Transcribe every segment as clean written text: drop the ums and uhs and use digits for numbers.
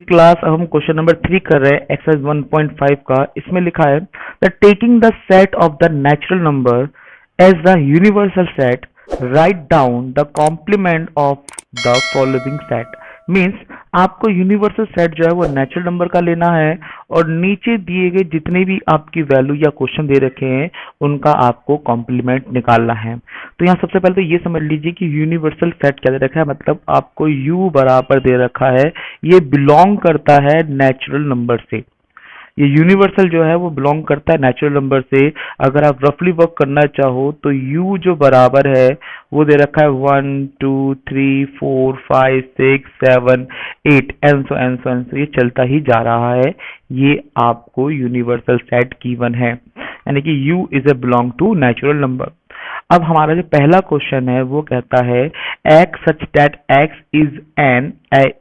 Class अब हम question number 3 कर रहे हैं एक्सरसाइज 1.5 का। इसमें लिखा है the taking the set of the natural number as the universal set right down the complement of the following set. Means आपको यूनिवर्सल सेट जो है वो नेचुरल नंबर का लेना है और नीचे दिए गए जितने भी आपकी वैल्यू या क्वेश्चन दे रखे हैं उनका आपको कॉम्प्लीमेंट निकालना है। तो यहाँ सबसे पहले तो ये समझ लीजिए कि यूनिवर्सल सेट क्या दे रखा है, मतलब आपको u बराबर दे रखा है, ये बिलोंग करता है नेचुरल नंबर से। ये यूनिवर्सल जो है वो बिलोंग करता है नेचुरल नंबर से। अगर आप रफली वर्क करना चाहो तो u जो बराबर है वो दे रखा है 1 2 3 4 5 6 7 8 एन सो ये चलता ही जा रहा है। ये आपको यूनिवर्सल सेट गिवन है, यानी कि u is a belong to natural number. अब हमारा जो पहला क्वेश्चन है वो कहता है x such that x is an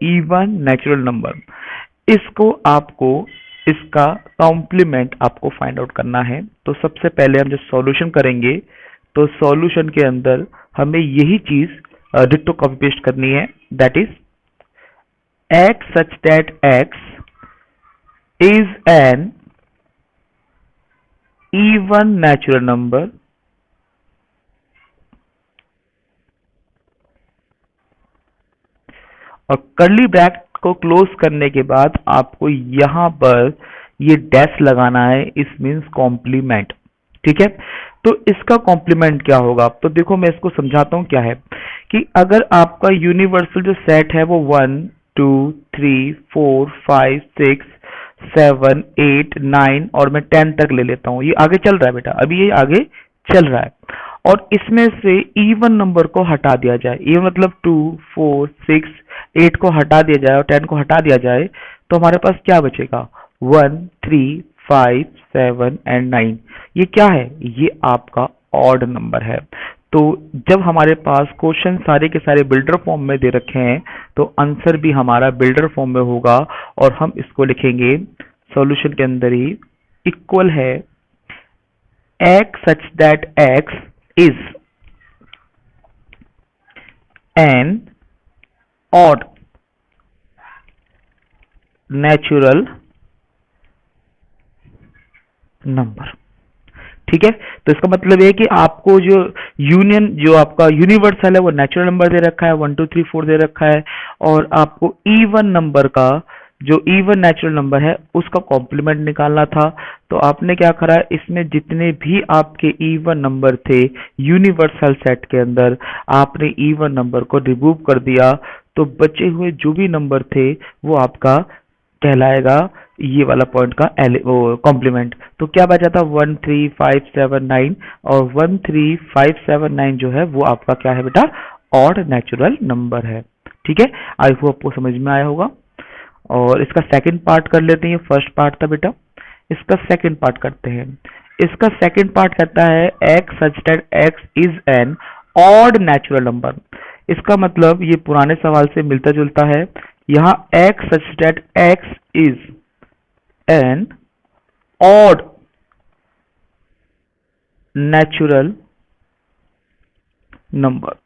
even natural number. इसको आपको इसका कॉम्प्लीमेंट आपको फाइंड आउट करना है। तो सबसे पहले हम जो सॉल्यूशन करेंगे तो सॉल्यूशन के अंदर हमें यही चीज डिट्टो कॉपी पेस्ट करनी है, that is x such that x is an even natural number और कर्ली ब्रैकेट को क्लोज करने के बाद आपको यहां पर ये डैश लगाना है, इस मींस कॉम्प्लीमेंट। ठीक है, तो इसका कॉम्प्लीमेंट क्या होगा? तो देखो मैं इसको समझाता हूं क्या है कि अगर आपका यूनिवर्सल जो सेट है वो 1 2 3 4 5 6 7 8 9 और मैं 10 तक ले लेता हूं। ये आगे चल रहा है बेटा, अभी ये आगे चल रहा है और इसमें से इवन नंबर को हटा दिया जाए। इवन मतलब 2 4 6 8 को हटा दिया जाए और 10 को हटा दिया जाए तो हमारे पास क्या बचेगा? 1 3 5 7 एंड 9। ये क्या है? ये आपका ऑड नंबर है। तो जब हमारे पास क्वेश्चन सारे के सारे बिल्डर फॉर्म में दे रखे हैं तो आंसर भी हमारा बिल्डर फॉर्म में होगा और हम इसको लिखेंगे सॉल्यूशन के अंदर ही इक्वल है x such that x is an odd natural number। ठीक है, तो इसका मतलब ये है कि आपको जो यूनियन जो आपका यूनिवर्सल है वो नेचुरल नंबर दे रखा है 1 2 3 4 दे रखा है और आपको इवन नंबर का जो इवन नेचुरल नंबर है उसका कॉम्प्लीमेंट निकालना था। तो आपने क्या करा, इसमें जितने भी आपके इवन नंबर थे यूनिवर्सल सेट के अंदर आपने इवन नंबर को रिमूव कर दिया, तो बचे हुए जो भी नंबर थे वो आपका कहलाएगा ये वाला पॉइंट का कॉम्प्लीमेंट। तो क्या बचा था 1 3 5 7 9 और 1 3 5 7 9 जो है वो आपका क्या है बेटा? ऑड नेचुरल नंबर है। ठीक है, आई होप आपको समझ में आया होगा। और इसका सेकंड पार्ट कर लेते हैं। फर्स्ट पार्ट था बेटा, इसका सेकंड पार्ट करते हैं। इसका सेकंड पार्ट कहता है x such that x is an odd natural number। इसका मतलब ये पुराने सवाल से मिलता जुलता है। यहाँ x such that x is an odd natural number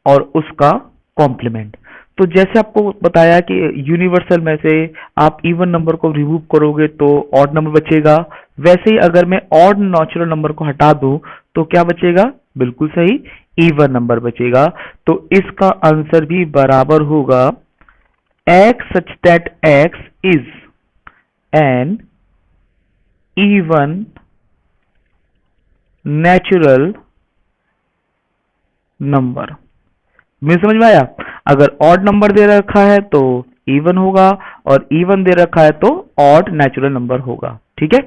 और उसका कॉम्प्लीमेंट। तो जैसे आपको बताया कि यूनिवर्सल में से आप इवन नंबर को रिमूव करोगे तो ऑड नंबर बचेगा, वैसे ही अगर मैं ऑड नेचुरल नंबर को हटा दूं तो क्या बचेगा? बिल्कुल सही, इवन नंबर बचेगा। तो इसका आंसर भी बराबर होगा x such that x is an even natural number। मैं समझ में आया? अगर ऑड नंबर दे रखा है तो इवन होगा और इवन दे रखा है तो ऑड नेचुरल नंबर होगा। ठीक है,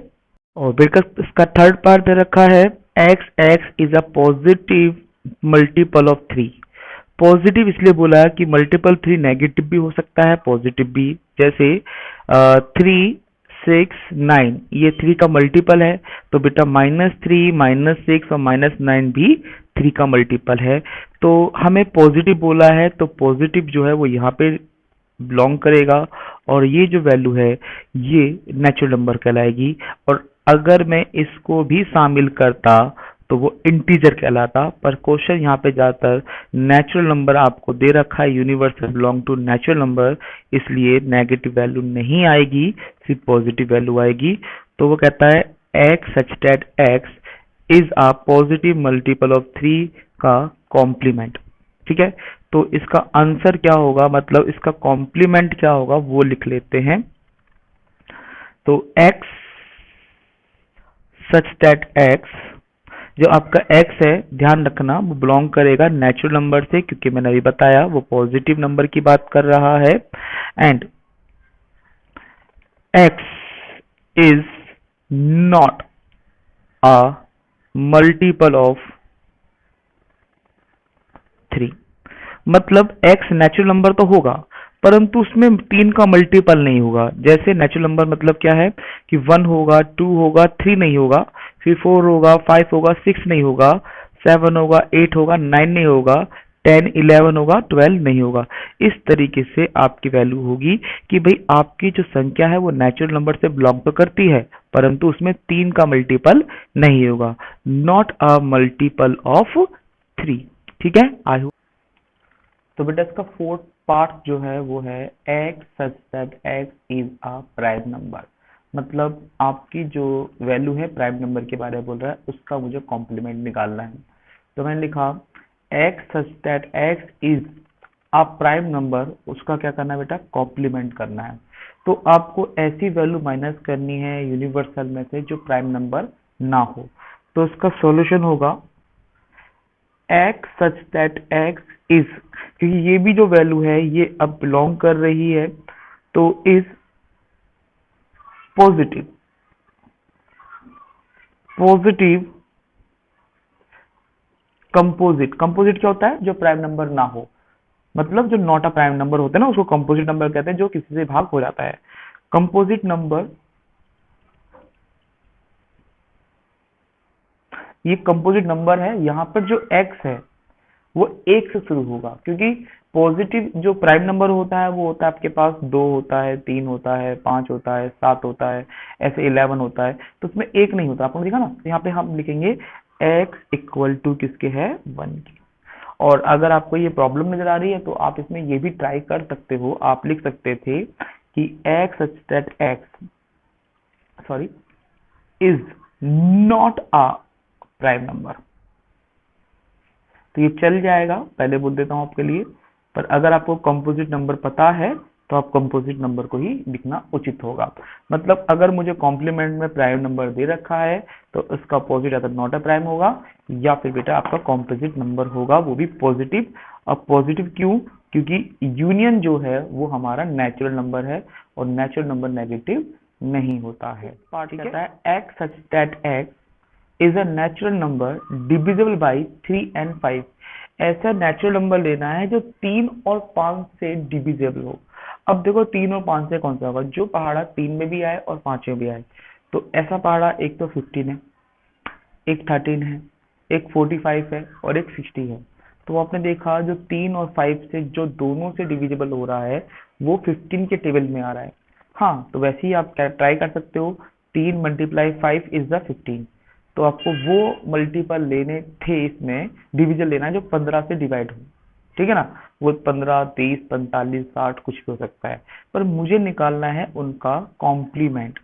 और फिर इसका थर्ड पार्ट दे रखा है x is a positive multiple of 3। Positive इसलिए बोला है कि मल्टीपल 3 नेगेटिव भी हो सकता है पॉजिटिव भी। जैसे 3 6 9 ये 3 का मल्टीपल है तो बेटा -3 -6 और -9 भी 3 का मल्टीपल है। तो हमें पॉजिटिव बोला है तो पॉजिटिव जो है वो यहाँ पे बिलोंग करेगा और ये जो वैल्यू है ये नेचुरल नंबर कहलाएगी। और अगर मैं इसको भी शामिल करता तो तो वो इंटीजर कहलाता। पर क्वेश्चन यहाँ पे ज़्यादातर नेचुरल नंबर आपको दे रखा है, universal belong to natural number, इसलिए नेगेटिव वैल्यू नहीं आएगी, सिर्फ पॉजिटिव वैल्यू आएगी। तो वो कहता है x such that x is a positive multiple of 3 का कॉम्प्लीमेंट। ठीक है, तो इसका आंसर क्या होगा, मतलब इसका कॉम्प्लीमेंट क्या होगा वो लिख लेते हैं। तो x सच दैट x, जो आपका x है ध्यान रखना वो बिलोंग करेगा नेचुरल नंबर से, क्योंकि मैंने अभी बताया वो पॉजिटिव नंबर की बात कर रहा है। And x is not a multiple of 3, मतलब x नेचुरल नंबर तो होगा परंतु उसमें 3 का मल्टीपल नहीं होगा। जैसे नेचुरल नंबर मतलब क्या है कि 1 होगा, 2 होगा, 3 नहीं होगा, फिर 4 होगा, 5 होगा, 6 नहीं होगा, 7 होगा, 8 होगा, 9 नहीं होगा, 10 11 होगा, 12 नहीं होगा। इस तरीके से आपकी वैल्यू होगी कि भाई आपकी जो संख्या है वो नेचुरल नंबर से बिलोंग तो करती है परंतु उसमें 3 का मल्टीपल नहीं होगा, नॉट अ मल्टीपल ऑफ 3। ठीक है, आई होप। तो बेटा इसका फोर्थ पार्ट जो है वो है x such that x is a prime number, मतलब आपकी जो वैल्यू है प्राइम नंबर के बारे में बोल रहा है, उसका मुझे कॉम्प्लीमेंट निकालना है। तो मैंने लिखा x such that x is a prime number, उसका क्या करना है बेटा, कॉम्प्लीमेंट करना है। तो आपको ऐसी वैल्यू माइनस करनी है यूनिवर्सल में से जो प्राइम नंबर ना हो। तो इसका सॉल्यूशन होगा x such that x is, क्योंकि ये भी जो वैल्यू है ये अब बिलोंग कर रही है तो is positive, positive composite. Composite क्या होता है, जो प्राइम नंबर ना हो, मतलब जो नॉट अ प्राइम नंबर होता है ना उसको कंपोजिट नंबर कहते हैं, जो किसी से भाग हो जाता है। कंपोजिट नंबर, ये कंपोजिट नंबर है, यहाँ पर जो एक्स है वो एक से शुरू होगा, क्योंकि पॉजिटिव जो प्राइम नंबर होता है वो होता है आपके पास 2 होता है, 3 होता है, 5 होता है, 7 होता है, ऐसे 11 होता है, तो उसमें एक नहीं होता। आपने देखा ना, तो यहाँ पे हम लिखेंगे x इक्वल टू किसके है, 1 की। और अगर आपको ये प्रॉब्लम नजर आ रही है तो आप इसमें ये भी ट्राई कर सकते हो, आप लिख सकते थे कि x such that x sorry is not a prime number. तो ये चल जाएगा, पहले बोल देता हूं आपके लिए। पर अगर आपको कंपोजिट नंबर पता है तो आप कंपोजिट नंबर को ही लिखना उचित होगा। मतलब अगर मुझे कॉम्प्लीमेंट में प्राइम नंबर दे रखा है तो उसका अपोजिट या तो नॉट अ प्राइम होगा या फिर बेटा आपका कंपोजिट नंबर होगा, वो भी पॉजिटिव। अब पॉजिटिव क्यों, क्योंकि यूनियन जो है वो हमारा नेचुरल नंबर है और नेचुरल नंबर नेगेटिव नहीं होता है। पार्ट कहता है x such that x is a natural number divisible by 3 and 5। ऐसा नेचुरल नंबर लेना है जो 3 और 5 से डिविजिबल हो। अब देखो 3 और 5 से कौन सा होगा, जो पहाड़ा 3 में भी आए और 5 में भी आए। तो ऐसा पहाड़ा एक तो 15 है, एक 13 है, एक 45 है और एक 60 है। तो आपने देखा जो 3 और 5 से जो दोनों से डिविजिबल हो रहा है वो 15 के टेबल में आ रहा है। हाँ, तो वैसे ही आप ट्राई कर सकते हो, 3 मल्टीप्लाई 5 इज द 15। तो आपको वो मल्टीपल लेने थे, इसमें डिविजन लेना है जो 15 से डिवाइड हो। ठीक है ना, वो 15 30 45 60 कुछ भी हो सकता है, पर मुझे निकालना है उनका कॉम्प्लीमेंट।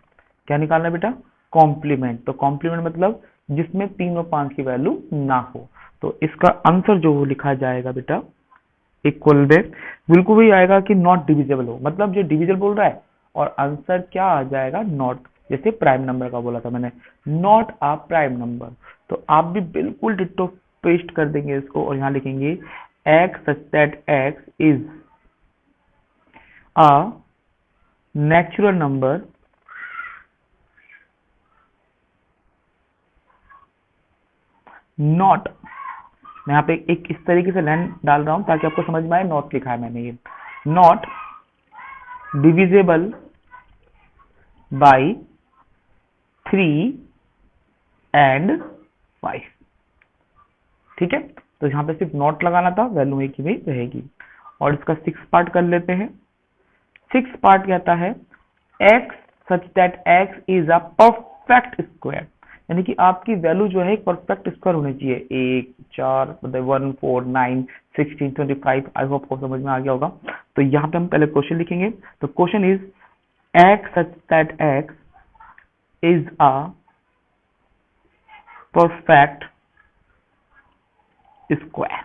क्या निकालना है बेटा, कॉम्प्लीमेंट। तो कॉम्प्लीमेंट मतलब जिसमें 3 और 5 की वैल्यू ना हो। तो इसका आंसर जो लिखा जाएगा बेटा इक्वल में बिल्कुल वही आएगा कि नॉट डिविजिबल हो, मतलब जो डिविजिबल बोल रहा है और आंसर क्या आ जाएगा, नॉट। जैसे प्राइम नंबर का बोला था मैंने, नॉट अ प्राइम नंबर। तो आप भी बिल्कुल डिट्टो पेस्ट कर देंगे इसको और यहाँ लिखेंगे x such that x is a natural number not, मैं यहाँ पे एक इस तरीके से लाइन डाल रहा हूं ताकि आपको समझ में आए, नॉट लिखा है मैंने, ये नॉट डिविजिबल बाई 3 and 5। ठीक है, तो यहाँ पे सिर्फ नॉट लगाना था, वैल्यू एक ही रहेगी। और इसका 6 पार्ट कर लेते हैं। 6 पार्ट कहता है x such that x is a perfect square, यानी कि आपकी वैल्यू जो है एक परफेक्ट स्क्वायर होनी चाहिए, 1 4 मतलब 1 4 9 16 25। आई होप को समझ में आ गया होगा। तो यहाँ पे हम पहले क्वेश्चन लिखेंगे। तो question is x such that x is a perfect square।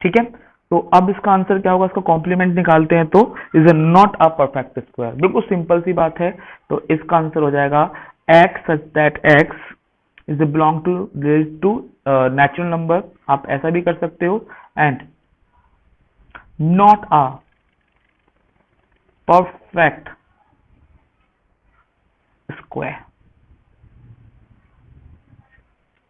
ठीक है, तो अब इसका आंसर क्या होगा, इसका कॉम्प्लीमेंट निकालते हैं तो is a not a perfect square. बिल्कुल सिंपल सी बात है। तो इसका आंसर हो जाएगा x such that x is belong to related to natural number, आप ऐसा भी कर सकते हो, and not a perfect square.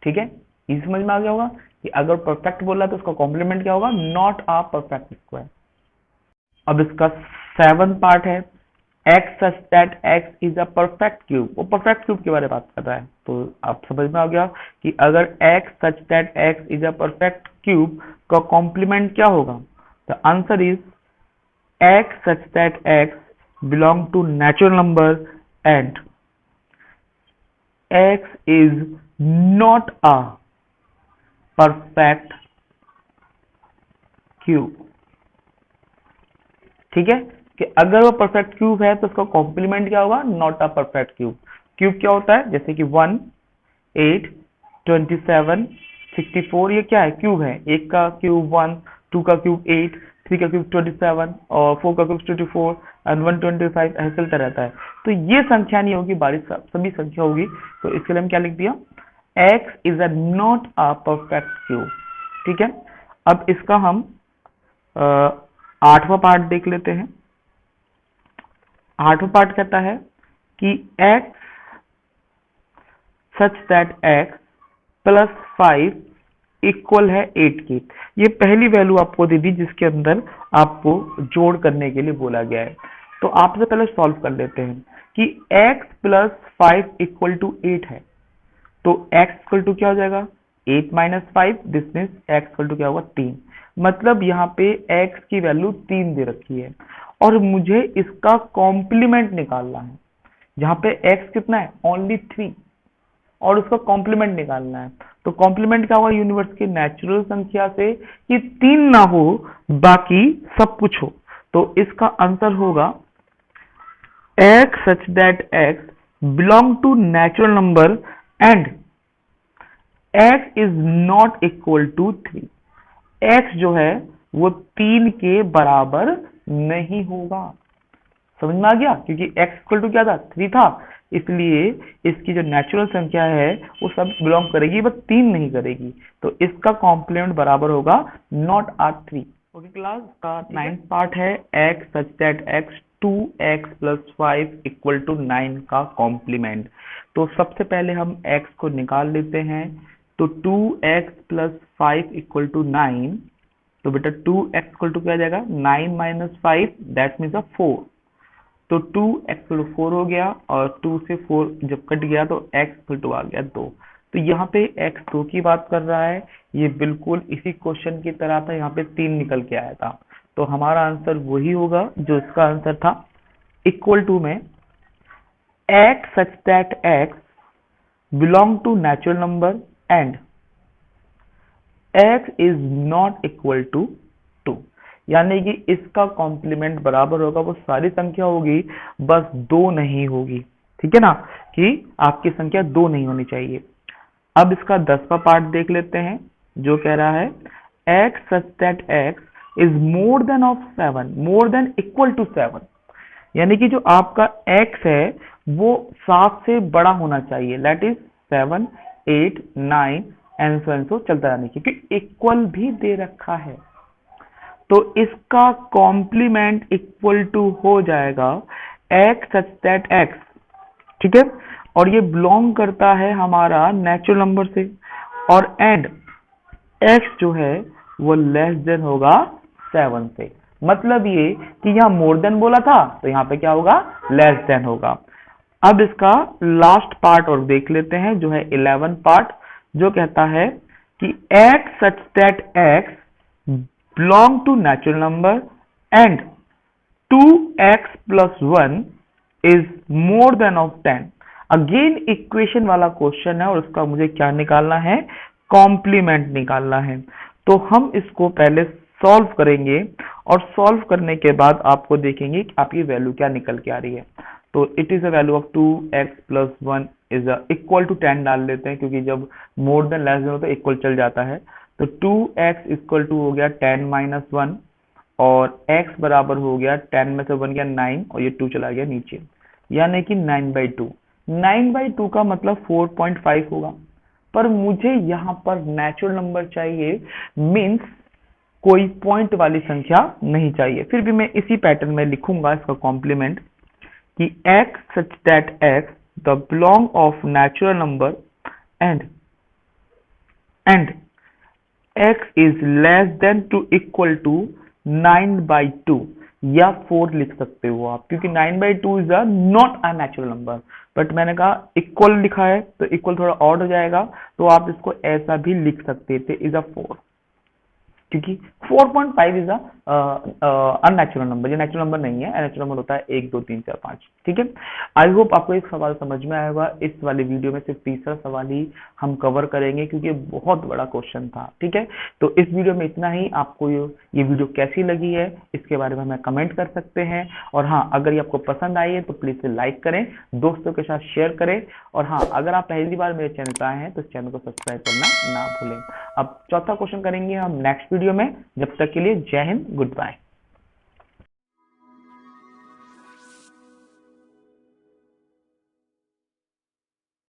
ठीक है, इसी समझ में आ गया होगा कि अगर परफेक्ट बोला तो उसका कॉम्प्लीमेंट क्या होगा, नॉट अ परफेक्ट स्क्वायर। अब इसका 7 पार्ट है, x such that x is a perfect cube। वो परफेक्ट क्यूब के बारे में बात कर रहा है। तो आप समझ में आ गया कि अगर x such that x is a perfect cube का कॉम्प्लीमेंट क्या होगा। The answer is x such that x belong to natural number and x is not a perfect cube। ठीक है, कि अगर वो परफेक्ट क्यूब है तो उसका कॉम्प्लीमेंट क्या होगा, not a perfect cube. Cube क्या होता है, जैसे कि 1 8 27 64, ये क्या है, क्यूब है। एक का क्यूब 1, 2 का क्यूब 8, 3 का क्यूब 27 और 4 का क्यूब 24 एंड 125 ऐसे चलता रहता है। तो ये संख्या नहीं होगी, बारी सभी संख्या होगी। तो इसके लिए हम क्या लिख दिया, x is a not a perfect cube. ठीक है, अब इसका हम 8वां पार्ट देख लेते हैं। 8वां पार्ट कहता है कि x such that x plus 5 equal है 8 की। ये पहली वैल्यू आपको दे दी जिसके अंदर आपको जोड़ करने के लिए बोला गया है। तो आपसे पहले सॉल्व कर लेते हैं कि x प्लस 5 इक्वल टू 8 है। तो x इक्वल टू क्या हो जाएगा, 8 minus 5, this means x equal to क्या होगा, 3। मतलब यहाँ पे x की वैल्यू 3 दे रखी है और मुझे इसका कॉम्प्लीमेंट निकालना है। जहां पे x कितना है, ओनली 3, और उसका कॉम्प्लीमेंट निकालना है। तो कॉम्प्लीमेंट क्या होगा, यूनिवर्स की नेचुरल संख्या से कि 3 ना हो बाकी सब कुछ हो। तो इसका आंसर होगा x such that x belong to natural number and x is not equal to 3। x जो है वो 3 के बराबर नहीं होगा। समझ में आ गया, क्योंकि x इक्वल टू क्या था, 3 था, इसलिए इसकी जो नेचुरल संख्या है वो सब बिलोंग करेगी, बस 3 नहीं करेगी। तो इसका कॉम्प्लीमेंट बराबर होगा नॉट आर 3। ओके क्लास, का 9th पार्ट है x such that x 2x plus 5 equal to 9 का कॉम्प्लीमेंट। तो सबसे पहले हम x को निकाल लेते हैं। तो 2x प्लस 5 इक्वल टू 9। तो बेटा 2x इक्वल टू क्या आ जाएगा, 9 माइनस 5 दैट मीन्स 4। तो 2x 4 हो गया और 2 से 4 जब कट गया तो x आ गया 2। तो यहाँ पे x 2 की बात कर रहा है। ये बिल्कुल इसी क्वेश्चन की तरह था, यहाँ पे 3 निकल के आया था। तो हमारा आंसर वही होगा जो इसका आंसर था, इक्वल टू में x such that x belong to natural number and x is not equal to 2। यानी कि इसका कॉम्प्लीमेंट बराबर होगा, वो सारी संख्या होगी, बस 2 नहीं होगी। ठीक है ना, कि आपकी संख्या 2 नहीं होनी चाहिए। अब इसका 10वां पार्ट देख लेते हैं, जो कह रहा है x such that x is more than of 7, more than equal to 7। यानी कि जो आपका x है वो 7 से बड़ा होना चाहिए, दैट इज 7 8 9 एंड सो चलता रहने की, क्योंकि इक्वल भी दे रखा है। तो इसका कॉम्प्लीमेंट इक्वल टू हो जाएगा x सच दैट x। ठीक है, और ये बिलोंग करता है हमारा नेचुरल नंबर से, और एंड x जो है वो लेस देन होगा 7 से। मतलब ये कि यहाँ मोर देन बोला था तो यहाँ पे क्या होगा, लेस देन होगा। अब इसका लास्ट पार्ट और देख लेते हैं, जो है 11 पार्ट, जो कहता है कि x such that x belong to natural number and 2x plus 1 is more than of 10। Again equation वाला क्वेश्चन है और उसका मुझे क्या निकालना है, कॉम्प्लीमेंट निकालना है। तो हम इसको पहले सॉल्व करेंगे और सॉल्व करने के बाद आपको देखेंगे कि आपकी वैल्यू क्या निकल के आ रही है। तो it is a value of 2x plus 1 is equal to 10 डाल लेते हैं, क्योंकि जब मोर देन लेस देन हो तो इक्वल चल जाता है। तो 2x इक्वल टू हो गया 10 माइनस 1 और x बराबर हो गया 10 में से 1 गया 9 और ये 2 चला गया नीचे, यानी कि 9/2। 9/2 का मतलब 4.5 होगा, पर मुझे यहाँ पर नेचुरल नंबर चाहिए, मीन्स कोई पॉइंट वाली संख्या नहीं चाहिए। फिर भी मैं इसी पैटर्न में लिखूंगा इसका कॉम्प्लीमेंट कि x such that x the belong of natural number and x is less than to equal to 9/2 या 4 लिख सकते हो आप, क्योंकि 9/2 is a not a natural number. But मैंने कहा इक्वल लिखा है तो इक्वल थोड़ा ऑड हो जाएगा, तो आप इसको ऐसा भी लिख सकते थे, इज अ 4, क्योंकि 4.5 इज अननेचुरल नंबर, ये नेचुरल नंबर नहीं है। अननेचुरल नंबर होता है 1 2 3 4 5। ठीक है, आई होप आपको एक सवाल समझ में आएगा। इस वाली वीडियो में सिर्फ तीसरा सवाल ही हम कवर करेंगे, क्योंकि बहुत बड़ा क्वेश्चन था। ठीक है, तो इस वीडियो में इतना ही। आपको ये वीडियो कैसी लगी है इसके बारे में हमें कमेंट कर सकते हैं, और हाँ, अगर ये आपको पसंद आई है तो प्लीज से लाइक करें, दोस्तों के साथ शेयर करें, और हाँ, अगर आप पहली बार मेरे चैनल पर आए हैं तो इस चैनल को सब्सक्राइब करना ना भूलें। अब चौथा क्वेश्चन करेंगे हम नेक्स्ट वीडियो में। जब तक के लिए जय हिंद, गुड बाय।